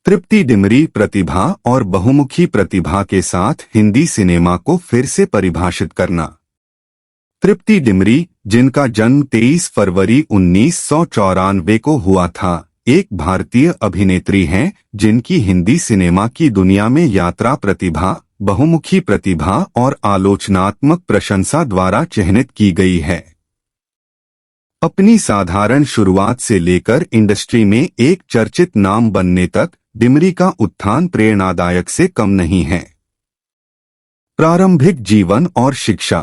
तृप्ति डिमरी प्रतिभा और बहुमुखी प्रतिभा के साथ हिंदी सिनेमा को फिर से परिभाषित करना। तृप्ति डिमरी, जिनका जन्म 23 फरवरी 1994 को हुआ था, एक भारतीय अभिनेत्री हैं जिनकी हिंदी सिनेमा की दुनिया में यात्रा प्रतिभा, बहुमुखी प्रतिभा और आलोचनात्मक प्रशंसा द्वारा चिह्नित की गई है। अपनी साधारण शुरुआत से लेकर इंडस्ट्री में एक चर्चित नाम बनने तक डिमरी का उत्थान प्रेरणादायक से कम नहीं है। प्रारंभिक जीवन और शिक्षा।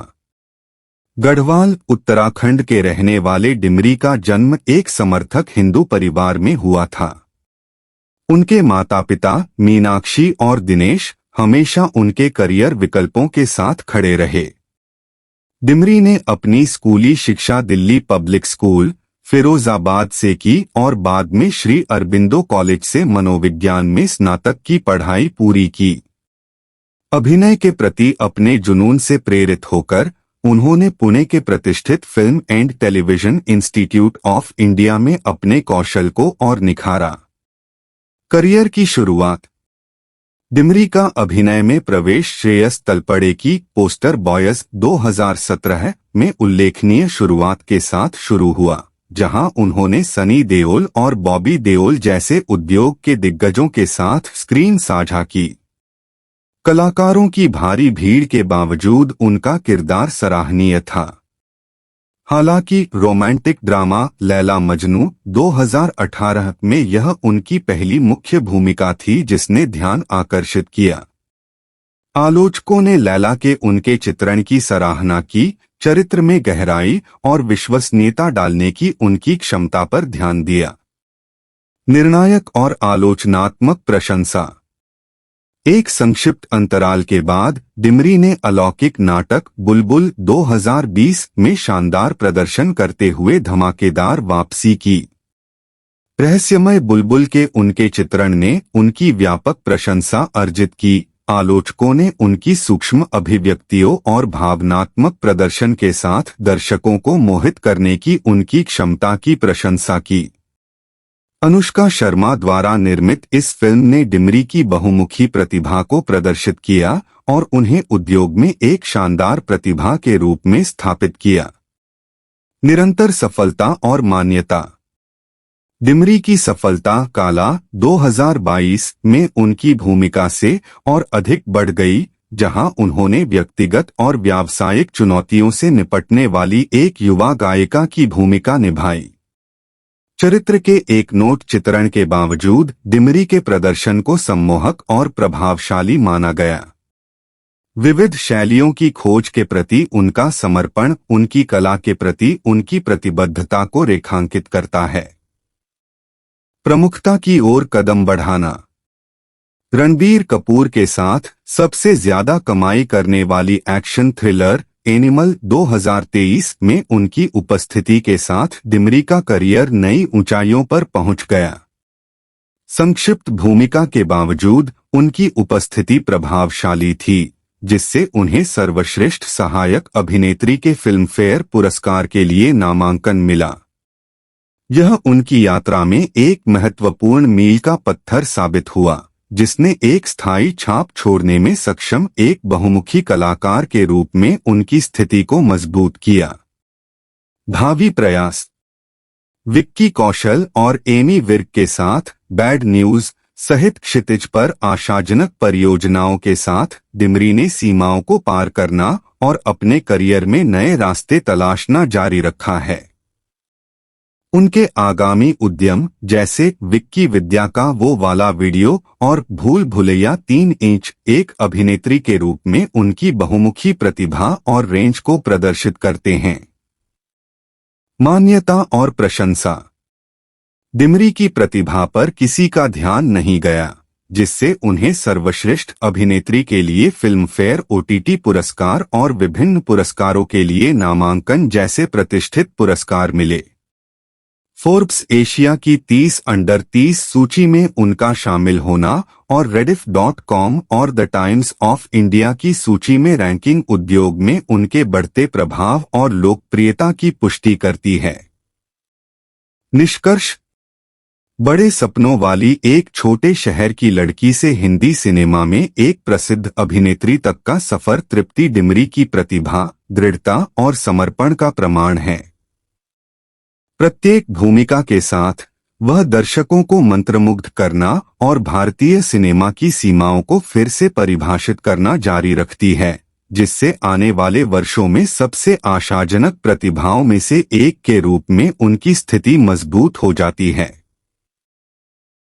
गढ़वाल, उत्तराखंड के रहने वाले डिमरी का जन्म एक समर्थक हिंदू परिवार में हुआ था। उनके माता पिता मीनाक्षी और दिनेश हमेशा उनके करियर विकल्पों के साथ खड़े रहे। डिमरी ने अपनी स्कूली शिक्षा दिल्ली पब्लिक स्कूल, फिरोजाबाद से की और बाद में श्री अरबिंदो कॉलेज से मनोविज्ञान में स्नातक की पढ़ाई पूरी की। अभिनय के प्रति अपने जुनून से प्रेरित होकर उन्होंने पुणे के प्रतिष्ठित film and television institute of India में अपने कौशल को और निखारा। करियर की शुरुआत। डिमरी का अभिनय में प्रवेश श्रेयस तलपड़े की पोस्टर बॉयज 2017 में उल्लेखनीय शुरुआत के साथ शुरू हुआ, जहां उन्होंने सनी देओल और बॉबी देओल जैसे उद्योग के दिग्गजों के साथ स्क्रीन साझा की। कलाकारों की भारी भीड़ के बावजूद उनका किरदार सराहनीय था। हालांकि रोमांटिक ड्रामा लैला मजनू 2018 में यह उनकी पहली मुख्य भूमिका थी जिसने ध्यान आकर्षित किया। आलोचकों ने लैला के उनके चित्रण की सराहना की, चरित्र में गहराई और विश्वसनीयता डालने की उनकी क्षमता पर ध्यान दिया। निर्णायक और आलोचनात्मक प्रशंसा। एक संक्षिप्त अंतराल के बाद डिमरी ने अलौकिक नाटक बुलबुल 2020 में शानदार प्रदर्शन करते हुए धमाकेदार वापसी की। रहस्यमय बुलबुल के उनके चित्रण ने उनकी व्यापक प्रशंसा अर्जित की। आलोचकों ने उनकी सूक्ष्म अभिव्यक्तियों और भावनात्मक प्रदर्शन के साथ दर्शकों को मोहित करने की उनकी क्षमता की प्रशंसा की। अनुष्का शर्मा द्वारा निर्मित इस फिल्म ने डिमरी की बहुमुखी प्रतिभा को प्रदर्शित किया और उन्हें उद्योग में एक शानदार प्रतिभा के रूप में स्थापित किया। निरंतर सफलता और मान्यता। डिमरी की सफलता काला 2022 में उनकी भूमिका से और अधिक बढ़ गई, जहां उन्होंने व्यक्तिगत और व्यावसायिक चुनौतियों से निपटने वाली एक युवा गायिका की भूमिका निभाई। चरित्र के एक नोट चित्रण के बावजूद डिमरी के प्रदर्शन को सम्मोहक और प्रभावशाली माना गया। विविध शैलियों की खोज के प्रति उनका समर्पण उनकी कला के प्रति उनकी प्रतिबद्धता को रेखांकित करता है। प्रमुखता की ओर कदम बढ़ाना। रणबीर कपूर के साथ सबसे ज्यादा कमाई करने वाली एक्शन थ्रिलर एनिमल 2023 में उनकी उपस्थिति के साथ डिमरी का करियर नई ऊंचाइयों पर पहुंच गया। संक्षिप्त भूमिका के बावजूद उनकी उपस्थिति प्रभावशाली थी, जिससे उन्हें सर्वश्रेष्ठ सहायक अभिनेत्री के फिल्मफेयर पुरस्कार के लिए नामांकन मिला। यह उनकी यात्रा में एक महत्वपूर्ण मील का पत्थर साबित हुआ, जिसने एक स्थायी छाप छोड़ने में सक्षम एक बहुमुखी कलाकार के रूप में उनकी स्थिति को मजबूत किया। भावी प्रयास। विक्की कौशल और एमी विर्क के साथ बैड न्यूज सहित क्षितिज पर आशाजनक परियोजनाओं के साथ डिमरी ने सीमाओं को पार करना और अपने करियर में नए रास्ते तलाशना जारी रखा है। उनके आगामी उद्यम जैसे विक्की विद्या का वो वाला वीडियो और भूल भुलैया 3 इंच एक अभिनेत्री के रूप में उनकी बहुमुखी प्रतिभा और रेंज को प्रदर्शित करते हैं। मान्यता और प्रशंसा। डिमरी की प्रतिभा पर किसी का ध्यान नहीं गया, जिससे उन्हें सर्वश्रेष्ठ अभिनेत्री के लिए फिल्मफेयर OTT पुरस्कार और विभिन्न पुरस्कारों के लिए नामांकन जैसे प्रतिष्ठित पुरस्कार मिले। फोर्ब्स एशिया की 30 अंडर 30 सूची में उनका शामिल होना और rediff.com और द टाइम्स ऑफ इंडिया की सूची में रैंकिंग उद्योग में उनके बढ़ते प्रभाव और लोकप्रियता की पुष्टि करती है। निष्कर्ष। बड़े सपनों वाली एक छोटे शहर की लड़की से हिंदी सिनेमा में एक प्रसिद्ध अभिनेत्री तक का सफर तृप्ति डिमरी की प्रतिभा, दृढ़ता और समर्पण का प्रमाण है। प्रत्येक भूमिका के साथ वह दर्शकों को मंत्रमुग्ध करना और भारतीय सिनेमा की सीमाओं को फिर से परिभाषित करना जारी रखती है, जिससे आने वाले वर्षों में सबसे आशाजनक प्रतिभाओं में से एक के रूप में उनकी स्थिति मजबूत हो जाती है।